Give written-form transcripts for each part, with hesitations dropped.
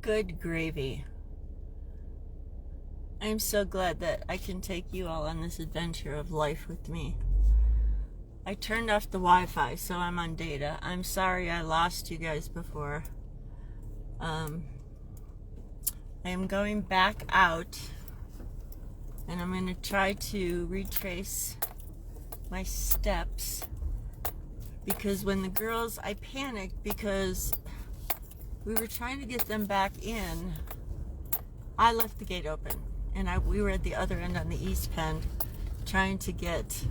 Good gravy. I'm so glad that I can take you all on this adventure of life with me. I turned off the Wi-Fi, so I'm on data. I'm sorry I lost you guys before. I am going back out, and I'm going to try to retrace my steps, because when the girls, I panicked because we were trying to get them back in. I left the gate open, and we were at the other end on the east pen trying to get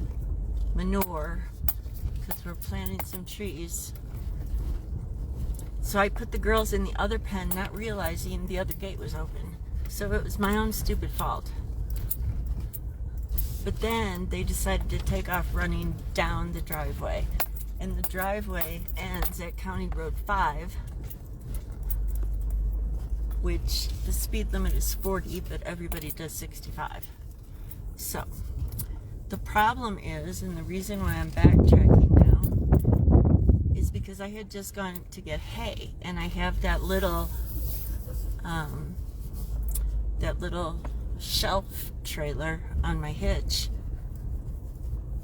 manure because we're planting some trees. So I put the girls in the other pen, not realizing the other gate was open. So it was my own stupid fault. But then they decided to take off running down the driveway. And the driveway ends at County Road 5, which the speed limit is 40, but everybody does 65. So the problem is, and the reason why I'm backtracking now, is because I had just gone to get hay, and I have that little shelf trailer on my hitch.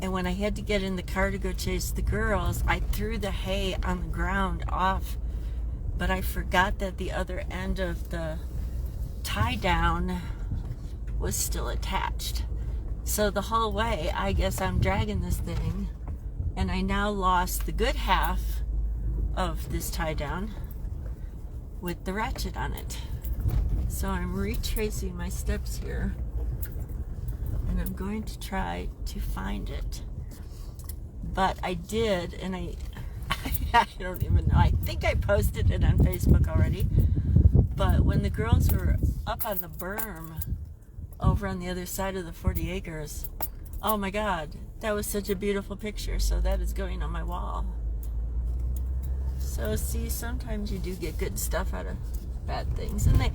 And when I had to get in the car to go chase the girls, I threw the hay on the ground off, but I forgot that the other end of the tie down was still attached. So the whole way, I guess I'm dragging this thing, and I now lost the good half of this tie down with the ratchet on it. So I'm retracing my steps here, and I'm going to try to find it. But I did, and I don't even know. I think I posted it on Facebook already. But when the girls were up on the berm over on the other side of the 40 acres, oh my God, that was such a beautiful picture. So that is going on my wall. So see, sometimes you do get good stuff out of bad things. And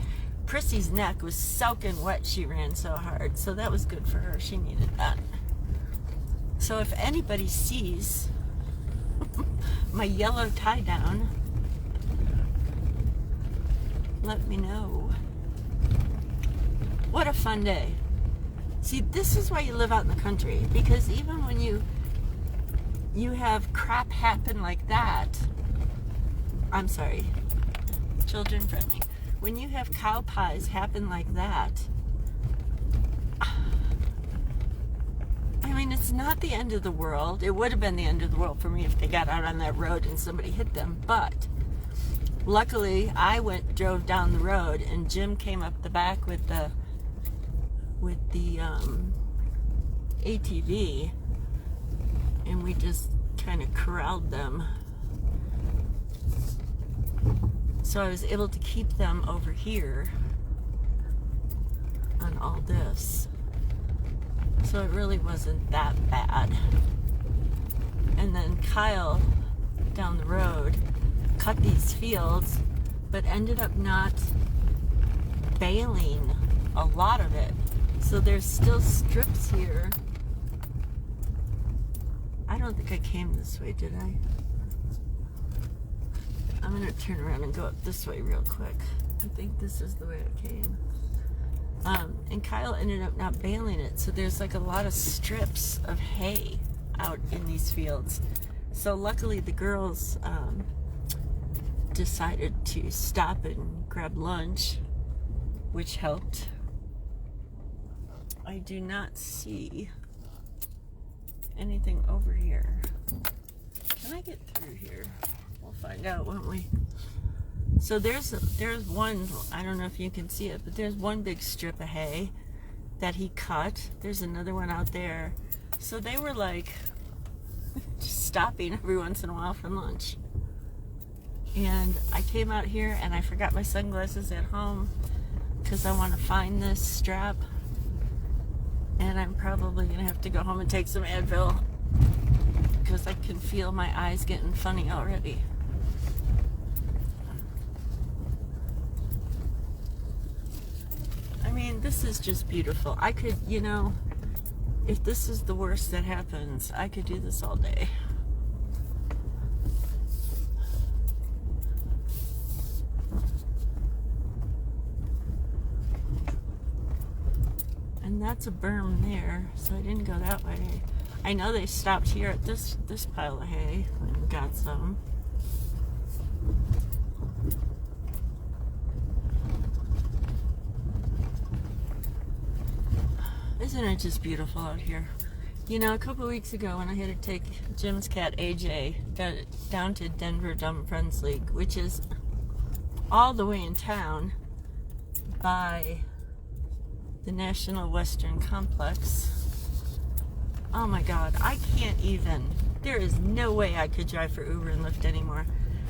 Prissy's neck was soaking wet. She ran so hard. So that was good for her. She needed that. So if anybody sees my yellow tie down, let me know. What a fun day. See, this is why you live out in the country, because even when you have crap happen like that, I'm sorry, children friendly. When you have cow pies happen like that, I mean, it's not the end of the world. It would have been the end of the world for me if they got out on that road and somebody hit them. But luckily, I drove down the road, and Jim came up the back with the ATV, and we just kind of corralled them. So I was able to keep them over here on all this. So it really wasn't that bad. And then Kyle down the road cut these fields, but ended up not baling a lot of it. So there's still strips here. I don't think I came this way, did I? I'm going to turn around and go up this way real quick. I think this is the way I came. And Kyle ended up not baling it. So there's like a lot of strips of hay out in these fields. So luckily the girls decided to stop and grab lunch, which helped. I do not see anything over here. Can I get through here? We'll find out, won't we? So there's one, I don't know if you can see it, but there's one big strip of hay that he cut. There's another one out there. So they were like just stopping every once in a while for lunch. And I came out here and I forgot my sunglasses at home because I want to find this strap. And I'm probably going to have to go home and take some Advil because I can feel my eyes getting funny already. I mean, this is just beautiful. I could, if this is the worst that happens, I could do this all day. that's a berm there, so I didn't go that way. I know they stopped here at this pile of hay and got some. Isn't it just beautiful out here? You know, a couple weeks ago when I had to take Jim's cat AJ down to Denver Dumb Friends League, which is all the way in town by the National Western Complex. Oh my God, I can't even. There is no way I could drive for Uber and Lyft anymore.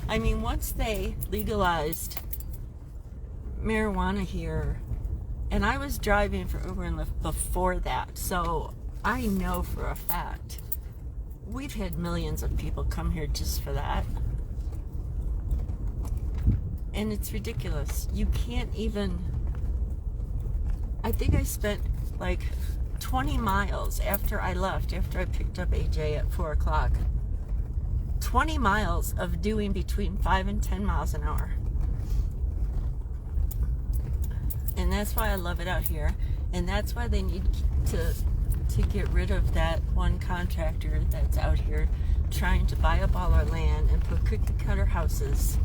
I mean, once they legalized marijuana here, and I was driving for Uber and Lyft before that, so I know for a fact we've had millions of people come here just for that. And it's ridiculous. You can't even. I think I spent like 20 miles after I left, after I picked up AJ at 4 o'clock. 20 miles of doing between 5 and 10 miles an hour. And that's why I love it out here. And that's why they need to get rid of that one contractor that's out here trying to buy up all our land and put cookie cutter houses.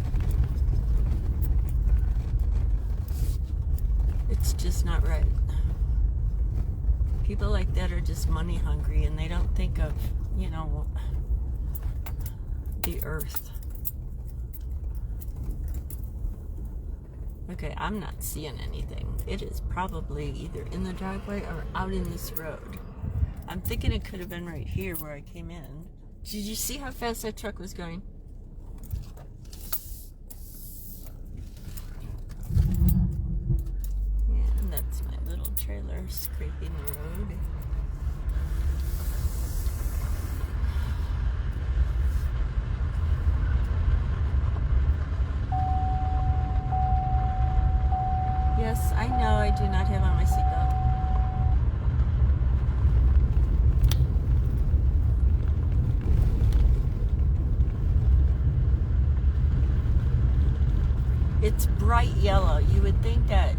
It's just not right. People like that are just money hungry and they don't think of, you know, the earth. Okay, I'm not seeing anything. It is probably either in the driveway or out in this road. I'm thinking it could have been right here where I came in. Did you see how fast that truck was going? Yeah, and that's my little trailer scraping the road. Yes, I know I do not have on my seatbelt. It's bright yellow. You would think that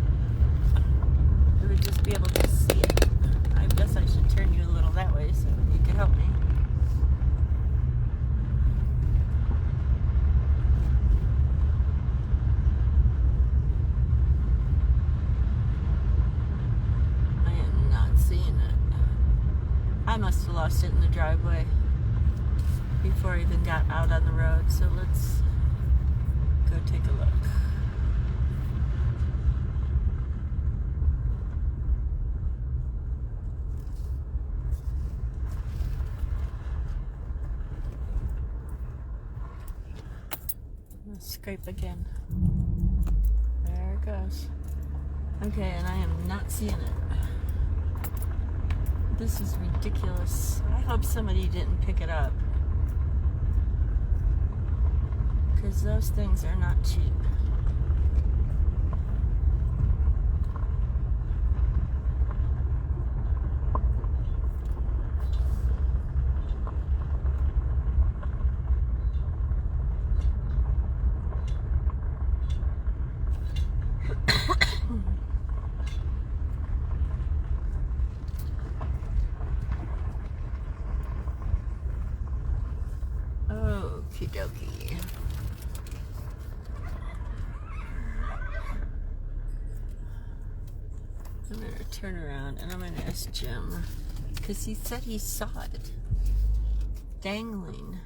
you would just be able to see it. I guess I should turn you a little that way so you can help me. I am not seeing it. I must have lost it in the driveway before I even got out on the road. So let's go take a look. Scrape again. There it goes. Okay, and I am not seeing it. This is ridiculous. I hope somebody didn't pick it up, because those things are not cheap. Okie dokie. I'm going to turn around and I'm going to ask Jim, because he said he saw it dangling.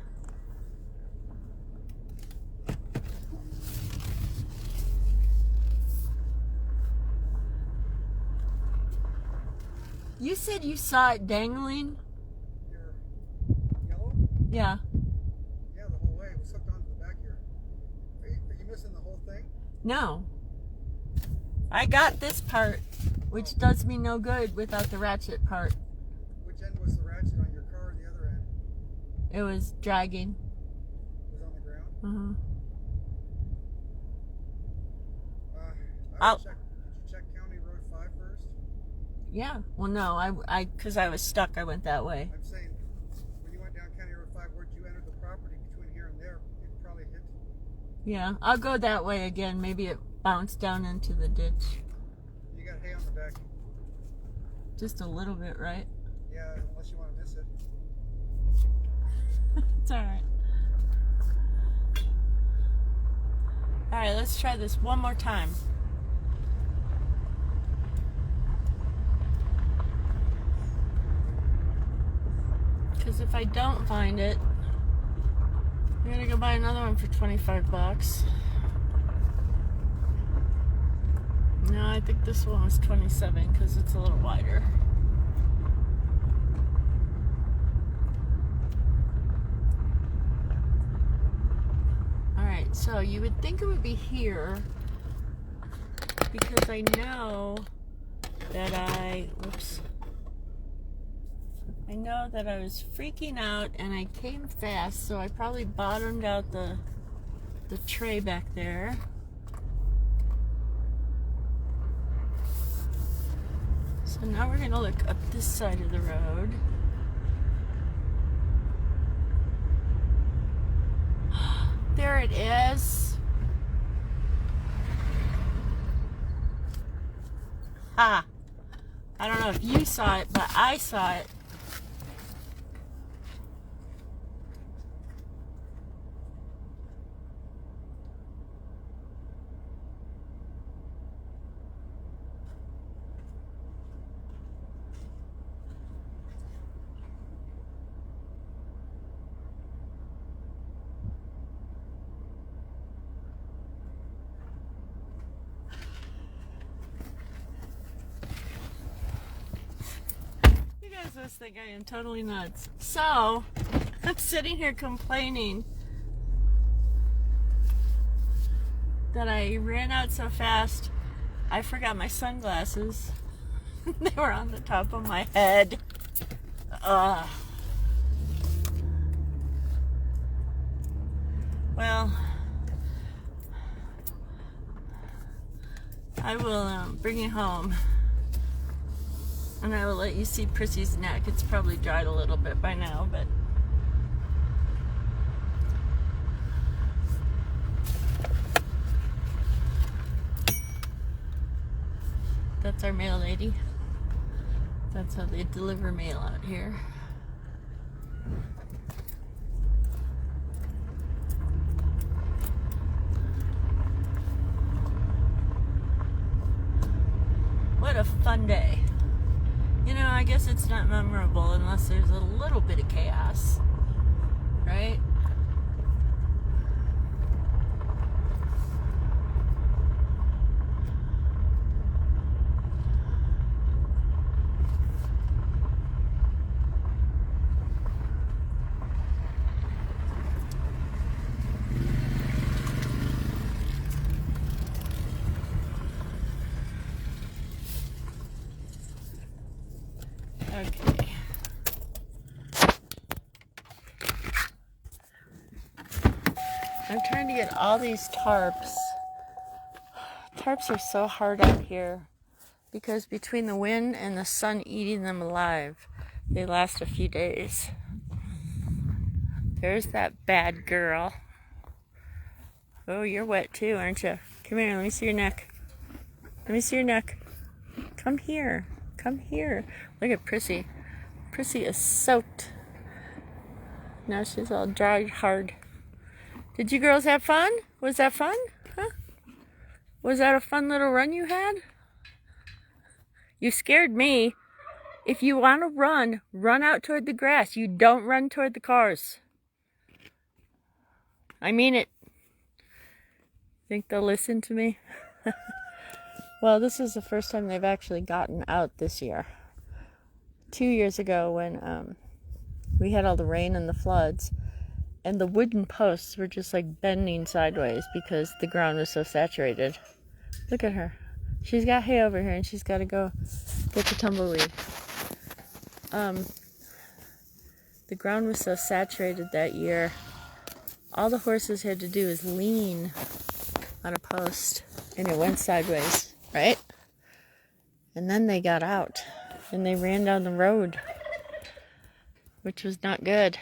You said you saw it dangling? Yellow? Yeah. Yeah, the whole way. It was hooked onto the back here. Are you missing the whole thing? No. I got this part, which does me no good without the ratchet part. Which end was the ratchet on your car or the other end? It was dragging. It was on the ground? Mm-hmm. I would check. Did you check County Road 5 first? Yeah. Well, no, because I was stuck, I went that way. I'm saying, when you went down County Road 5, where'd you enter the property between here and there? It probably hit. Yeah, I'll go that way again. Maybe it bounced down into the ditch. You got hay on the back. Just a little bit, right? Yeah, unless you want to miss it. It's alright. Alright, let's try this one more time. Because if I don't find it, I'm gonna go buy another one for 25 bucks. No, I think this one was 27 because it's a little wider. Alright, so you would think it would be here because I know that I know that I was freaking out and I came fast, so I probably bottomed out the tray back there. So now we're gonna look up this side of the road. There it is. Ah, I don't know if you saw it, but I saw it. Must think I am totally nuts. So, I'm sitting here complaining that I ran out so fast, I forgot my sunglasses. They were on the top of my head. Well, I will bring you home. And I will let you see Prissy's neck. It's probably dried a little bit by now, but that's our mail lady. That's how they deliver mail out here. What a fun day. You know, I guess it's not memorable unless there's a little bit of chaos, right? Okay. I'm trying to get all these tarps. Tarps are so hard out here because between the wind and the sun eating them alive, they last a few days. There's that bad girl. Oh, you're wet too, aren't you? Come here, let me see your neck. Let me see your neck. Come here. Come here. Look at Prissy. Prissy is soaked. Now she's all dry, hard. Did you girls have fun? Was that fun? Huh? Was that a fun little run you had? You scared me. If you want to run, run out toward the grass. You don't run toward the cars. I mean it. Think they'll listen to me? Well, this is the first time they've actually gotten out this year. 2 years ago when we had all the rain and the floods, and the wooden posts were just like bending sideways because the ground was so saturated. Look at her. She's got hay over here and she's got to go get the tumbleweed. The ground was so saturated that year, all the horses had to do is lean on a post and it went sideways. Right? And then they got out and they ran down the road, which was not good.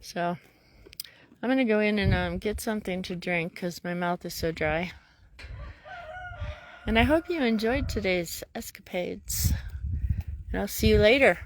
So I'm going to go in and get something to drink because my mouth is so dry. And I hope you enjoyed today's escapades. And I'll see you later.